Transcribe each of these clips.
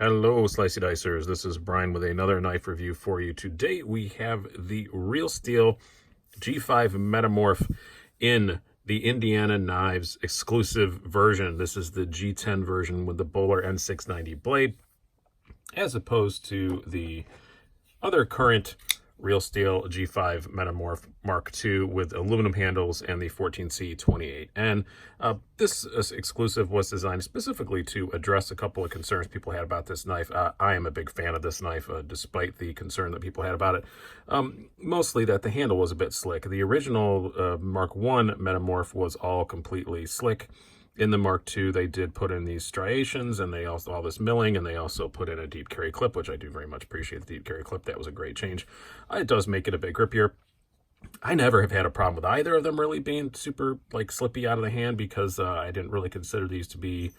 Hello, Slicey Dicers. This is Brian with another knife review for you. Today we have the Real Steel G5 Metamorph in the Indiana Knives exclusive version. This is the G10 version with the Bowler N690 blade, as opposed to the other current Real Steel G5 Metamorph Mark II with aluminum handles and the 14C28N. This exclusive was designed specifically to address a couple of concerns people had about this knife. I am a big fan of this knife, despite the concern that people had about it. Mostly that the handle was a bit slick. The original Mark I Metamorph was all completely slick. In the Mark II, they did put in these striations, and they also all this milling, and they also put in a deep carry clip, which I do very much appreciate the deep carry clip. That was a great change. It does make it a bit grippier. I never have had a problem with either of them really being super like slippy out of the hand, because I didn't really consider these to be,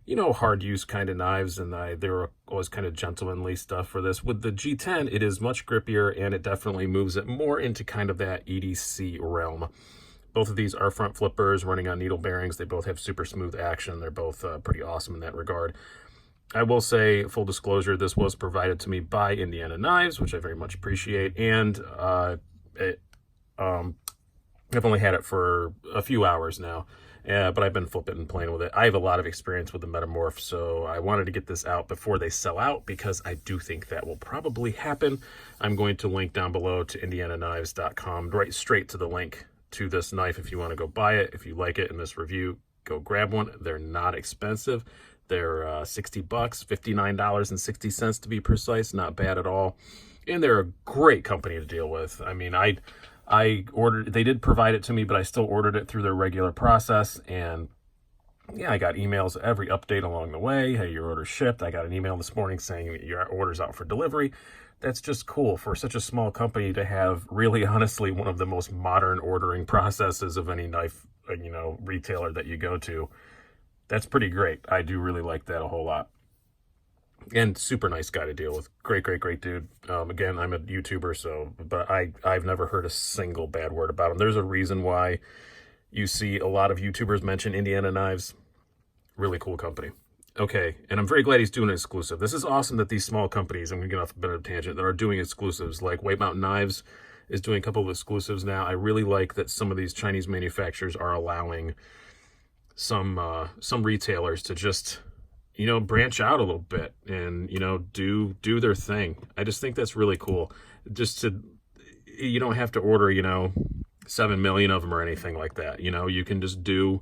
you know, hard use kind of knives, and they were always kind of gentlemanly stuff for this. With the G10, it is much grippier, and it definitely moves it more into kind of that EDC realm. Both of these are front flippers running on needle bearings. They both have super smooth action. They're both pretty awesome in that regard. I will say, full disclosure, this was provided to me by Indiana Knives, which I very much appreciate. And I've only had it for a few hours now, but I've been flipping and playing with it. I have a lot of experience with the Metamorph, so I wanted to get this out before they sell out, because I do think that will probably happen. I'm going to link down below to indianaknives.com, right straight to the link to this knife if you want to go buy it. If you like it in this review, go grab one. They're not expensive. They're $60, $59.60 to be precise. Not bad at all. And they're a great company to deal with. I mean, I ordered, they did provide it to me, but I still ordered it through their regular process. And yeah, I got emails every update along the way. Hey, your order's shipped. I got an email this morning saying your order's out for delivery. That's just cool for such a small company to have, really honestly, one of the most modern ordering processes of any knife, you know, retailer that you go to. That's pretty great. I do really like that a whole lot. And super nice guy to deal with. Great dude. Again, I'm a YouTuber, so, but I've never heard a single bad word about him. There's a reason why you see a lot of YouTubers mention Indiana Knives. Really cool company. Okay, and I'm very glad he's doing an exclusive. This is awesome that these small companies, I'm going to get off a bit of a tangent, that are doing exclusives. Like White Mountain Knives is doing a couple of exclusives now. I really like that some of these Chinese manufacturers are allowing some retailers to just, you know, branch out a little bit and, you know, do their thing. I just think that's really cool. Just to, you don't have to order, you know, 7 million of them or anything like that. You know, you can just do,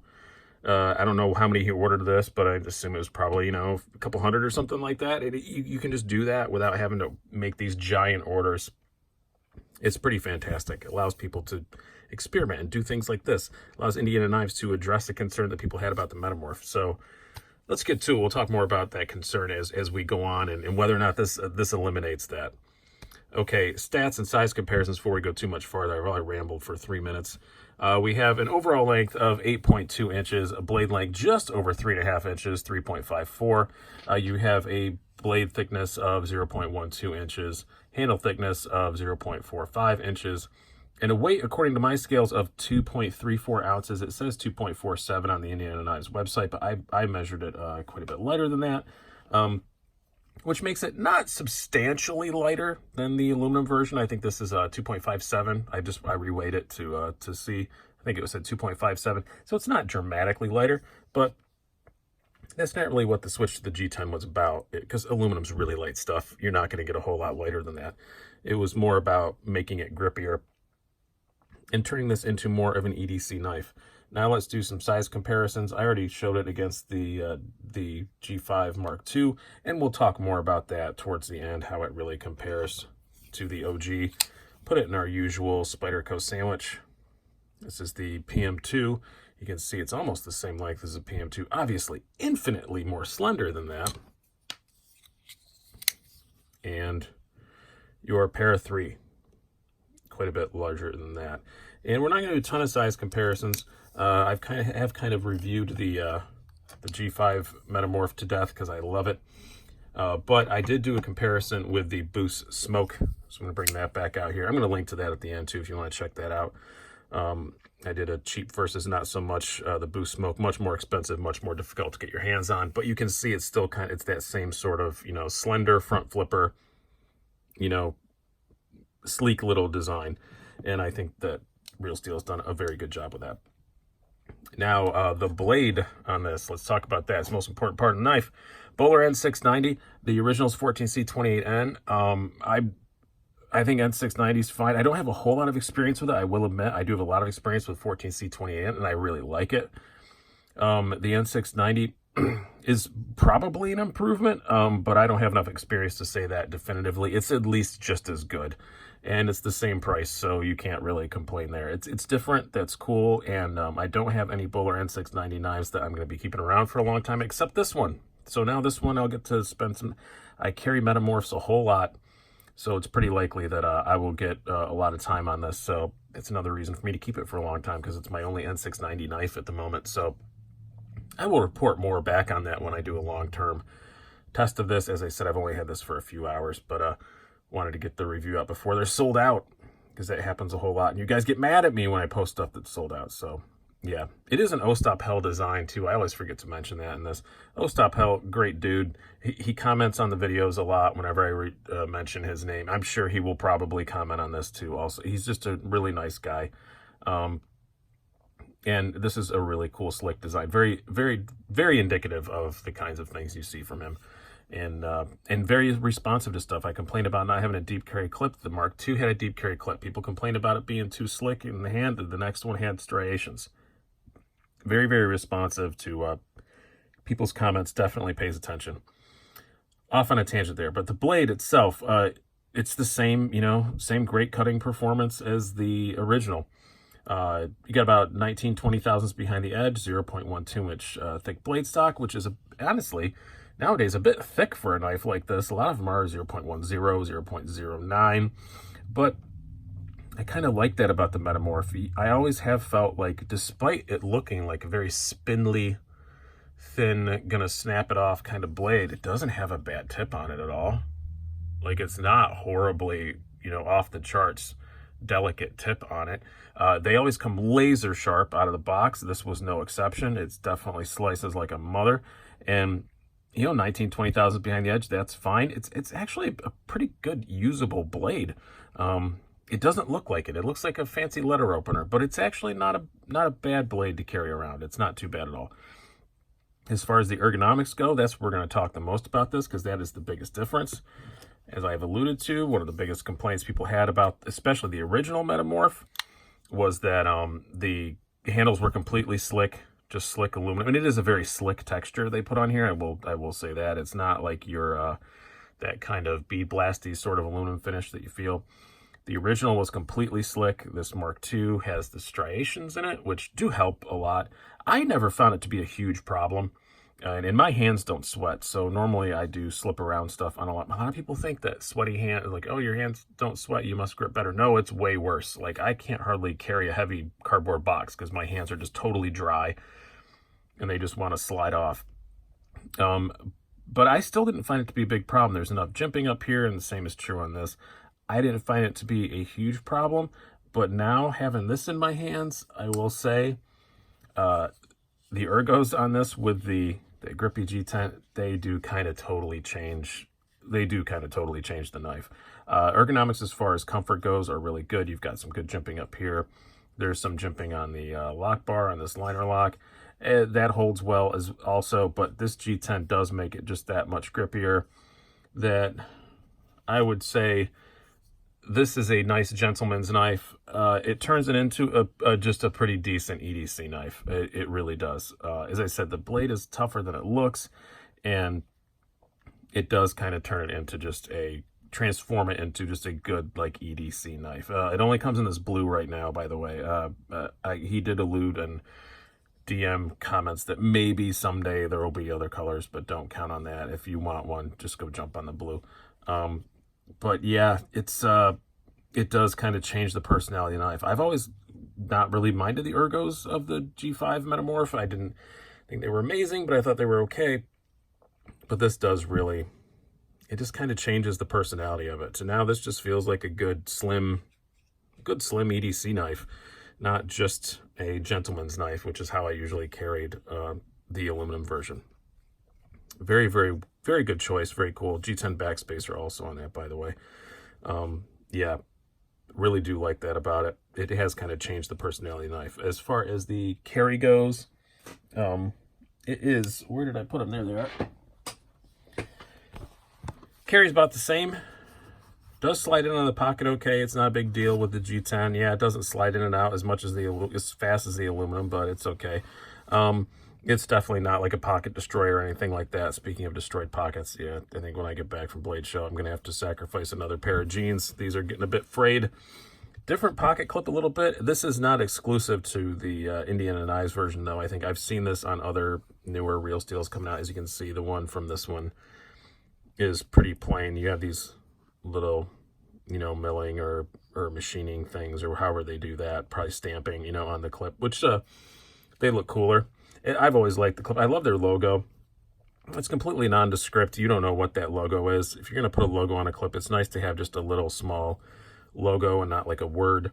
I don't know how many he ordered this, but I assume it was probably, you know, a couple hundred or something like that. You can just do that without having to make these giant orders. It's pretty fantastic. It allows people to experiment and do things like this. It allows Indiana Knives to address the concern that people had about the Metamorph. So let's get to it. We'll talk more about that concern as we go on, and whether or not this eliminates that. Okay, stats and size comparisons before we go too much farther. I've already rambled for 3 minutes. We have an overall length of 8.2 inches, a blade length just over 3.5 inches, 3.54. You have a blade thickness of 0.12 inches, handle thickness of 0.45 inches, and a weight, according to my scales, of 2.34 ounces. It says 2.47 on the Indiana Knives website, but I measured it quite a bit lighter than that. Which makes it not substantially lighter than the aluminum version. I think this is 2.57. I reweighed it to see. I think it was at 2.57. So it's not dramatically lighter, but that's not really what the switch to the G10 was about, because aluminum's really light stuff. You're not going to get a whole lot lighter than that. It was more about making it grippier and turning this into more of an EDC knife. Now let's do some size comparisons. I already showed it against the G5 Mark II, and we'll talk more about that towards the end, how it really compares to the OG. Put it in our usual Spyderco sandwich. This is the PM2. You can see it's almost the same length as a PM2. Obviously, infinitely more slender than that. And your Para 3, quite a bit larger than that. And we're not going to do a ton of size comparisons. I've kind of reviewed the G5 Metamorph to death because I love it. But I did do a comparison with the Boost Smoke. So I'm going to bring that back out here. I'm going to link to that at the end too if you want to check that out. I did a cheap versus not so much. The Boost Smoke, much more expensive, much more difficult to get your hands on. But you can see it's still it's that same sort of, slender front flipper, sleek little design. And I think that Real Steel has done a very good job with that. Now, the blade on this, let's talk about that. It's the most important part of the knife. Bowler N690, the original is 14C28N. I think N690 is fine. I don't have a whole lot of experience with it. I will admit I do have a lot of experience with 14C28N, and I really like it. The N690 is probably an improvement, but I don't have enough experience to say that definitively. It's at least just as good, and it's the same price, so you can't really complain there. It's different. That's cool, and I don't have any Bowler N690 knives that I'm going to be keeping around for a long time, except this one. So now this one I'll get to spend some. I carry Metamorphs a whole lot, so it's pretty likely that I will get a lot of time on this. So it's another reason for me to keep it for a long time, because it's my only N690 knife at the moment. So I will report more back on that when I do a long-term test of this. As I said, I've only had this for a few hours, but wanted to get the review out before they're sold out, because that happens a whole lot. And you guys get mad at me when I post stuff that's sold out. So yeah, it is an Ostap Hell design too. I always forget to mention that in this. Ostap Hell, great dude. He comments on the videos a lot whenever I mention his name. I'm sure he will probably comment on this too also. He's just a really nice guy. And this is a really cool, slick design. Very, very, very indicative of the kinds of things you see from him. And very responsive to stuff. I complained about not having a deep carry clip. The Mark II had a deep carry clip. People complained about it being too slick in the hand. The next one had striations. Very, very responsive to people's comments. Definitely pays attention. Off on a tangent there, but the blade itself, it's the same, same great cutting performance as the original. You got about 19, 20 thousandths behind the edge, 0.12 inch thick blade stock, which is honestly nowadays a bit thick for a knife like this. A lot of them are 0.10, 0.09, but I kind of like that about the Metamorph. I always have felt like, despite it looking like a very spindly, thin, gonna snap it off kind of blade, it doesn't have a bad tip on it at all. Like, it's not horribly, off the charts delicate tip on it. They always come laser sharp out of the box. This was no exception. It's definitely slices like a mother. And 19, 20 thousand behind the edge, that's fine. It's actually a pretty good usable blade. It doesn't look like it. It looks like a fancy letter opener, but it's actually not a bad blade to carry around. It's not too bad at all. As far as the ergonomics go, that's where we're going to talk the most about this, because that is the biggest difference. As I've alluded to, one of the biggest complaints people had about, especially the original Metamorph, was that the handles were completely slick, just slick aluminum. And it is a very slick texture they put on here. I will say that. It's not like your that kind of bead blasty sort of aluminum finish that you feel. The original was completely slick. This Mark II has the striations in it, which do help a lot. I never found it to be a huge problem. And my hands don't sweat, so normally I do slip around stuff on a lot. A lot of people think that sweaty hand, like, oh, your hands don't sweat, you must grip better. No, it's way worse. Like, I can't hardly carry a heavy cardboard box because my hands are just totally dry and they just want to slide off. But I still didn't find it to be a big problem. There's enough jimping up here, and the same is true on this. I didn't find it to be a huge problem, but now having this in my hands, I will say the ergos on this with the grippy G10, they do kind of totally change the knife. Ergonomics as far as comfort goes are really good. You've got some good jimping up here. There's some jimping on the lock bar on this liner lock. That holds well as also, but this G10 does make it just that much grippier that I would say this is a nice gentleman's knife. It turns it into just a pretty decent EDC knife. It really does. As I said, the blade is tougher than it looks, and it does kind of turn it into transform it into just a good, like, EDC knife. It only comes in this blue right now, by the way. He did allude and DM comments that maybe someday there will be other colors, but don't count on that. If you want one, just go jump on the blue. But yeah, it does kind of change the personality of the knife. I've always not really minded the ergos of the G5 Metamorph. I didn't think they were amazing, but I thought they were okay. But this does really, it just kind of changes the personality of it. So now this just feels like a good slim EDC knife. not just a gentleman's knife, which is how I usually carried the aluminum version. Very, very, very good choice. Very cool. G10 backspacer also on that, by the way. Yeah, really do like that about it. It has kind of changed the personality of the knife. As far as the carry goes, it is, where did I put them? There they are. Carry's about the same. Does slide in on the pocket okay. It's not a big deal with the G10. Yeah, it doesn't slide in and out as fast as the aluminum, but it's okay. It's definitely not like a pocket destroyer or anything like that. Speaking of destroyed pockets, yeah, I think when I get back from Blade Show, I'm going to have to sacrifice another pair of jeans. These are getting a bit frayed. Different pocket clip a little bit. This is not exclusive to the Indiana Knives version, though. I think I've seen this on other newer Real Steels coming out. As you can see, the one from this one is pretty plain. You have these little, milling or machining things, or however they do that, probably stamping, on the clip, which they look cooler. I've always liked the clip. I love their logo. It's completely nondescript. You don't know what that logo is. If you're going to put a logo on a clip, it's nice to have just a little small logo and not like a word.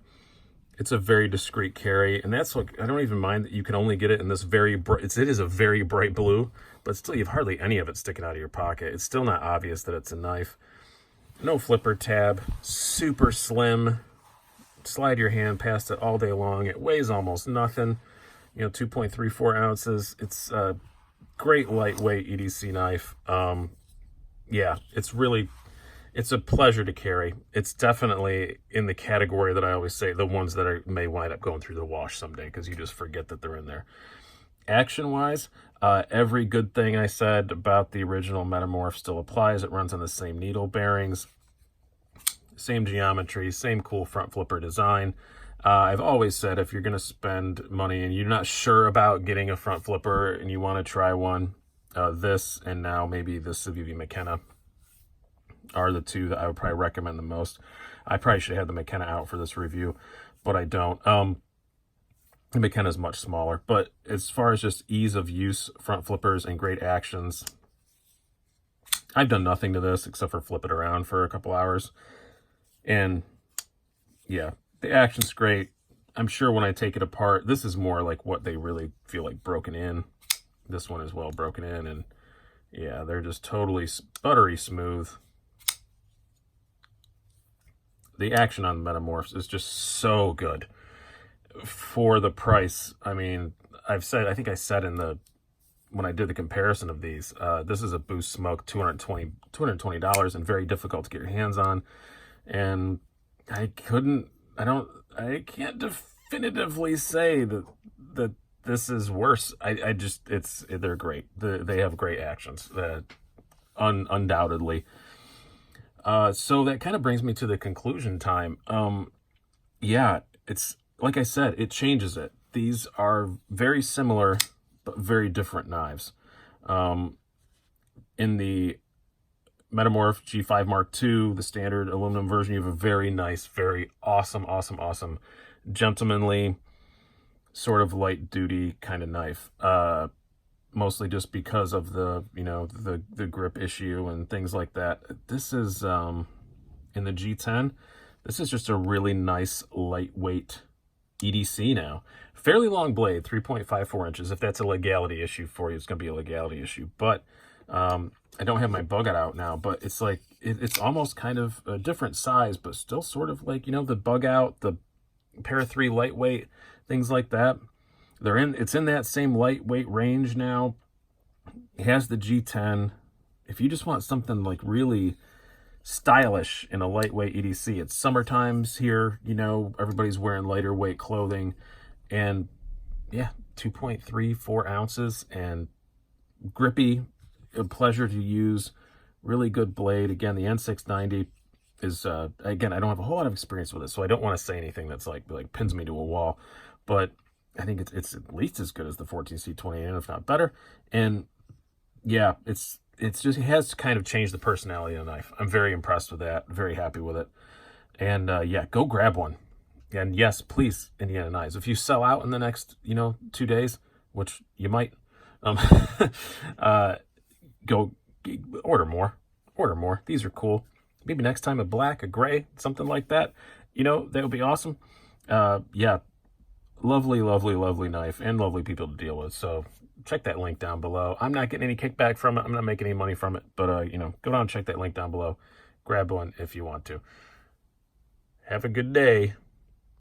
It's a very discreet carry, and that's like, I don't even mind that you can only get it in this very bright, it is a very bright blue, but still you have hardly any of it sticking out of your pocket. It's still not obvious that it's a knife. No flipper tab, super slim. Slide your hand past it all day long. It weighs almost nothing. 2.34 ounces. It's a great lightweight EDC knife. Yeah, it's a pleasure to carry. It's definitely in the category that I always say, the ones that may wind up going through the wash someday, because you just forget that they're in there. Action-wise, every good thing I said about the original Metamorph still applies. It runs on the same needle bearings, same geometry, same cool front flipper design. I've always said, if you're going to spend money and you're not sure about getting a front flipper and you want to try one, this and now maybe the Civivi McKenna are the two that I would probably recommend the most. I probably should have the McKenna out for this review, but I don't. The McKenna is much smaller, but as far as just ease of use, front flippers and great actions, I've done nothing to this except for flip it around for a couple hours. And yeah, the action's great. I'm sure when I take it apart, this is more like what they really feel like broken in. This one is well broken in, and yeah, they're just totally buttery smooth. The action on the Metamorphs is just so good for the price. I mean, I think I said when I did the comparison of these, this is a Boost Smoke, $220 and very difficult to get your hands on. And I can't definitively say that this is worse. They're great. They have great actions, undoubtedly. So that kind of brings me to the conclusion time. Yeah, it's like I said, it changes it. These are very similar, but very different knives. In the Metamorph G5 Mark II, the standard aluminum version, you have a very nice, very awesome, gentlemanly, sort of light duty kind of knife. Mostly just because of the grip issue and things like that. This is, in the G10, this is just a really nice, lightweight EDC now. Fairly long blade, 3.54 inches. If that's a legality issue for you, it's going to be a legality issue. But I don't have my bug out now, but it's like, it's almost kind of a different size, but still sort of like, the bug out, the Para 3 lightweight, things like that. It's in that same lightweight range now. It has the G10. If you just want something like really stylish in a lightweight EDC, it's summertimes here, everybody's wearing lighter weight clothing, and yeah, 2.34 ounces and grippy, a pleasure to use, really good blade. Again, the N690 is, again, I don't have a whole lot of experience with it, so I don't want to say anything that's like pins me to a wall, but I think it's at least as good as the 14C28, if not better. And yeah, it's just, it has kind of changed the personality of the knife. I'm very impressed with that, very happy with it. And yeah, go grab one. And yes, please, Indiana Knives, if you sell out in the next 2 days, which you might, go order more. These are cool. Maybe next time a black, a gray, something like that, that would be awesome. Yeah, Lovely, lovely, lovely knife and lovely people to deal with. So check that link down below. I'm not getting any kickback from it. I'm not making any money from it, but you know, go down and check that link down below. Grab one if you want to. Have a good day.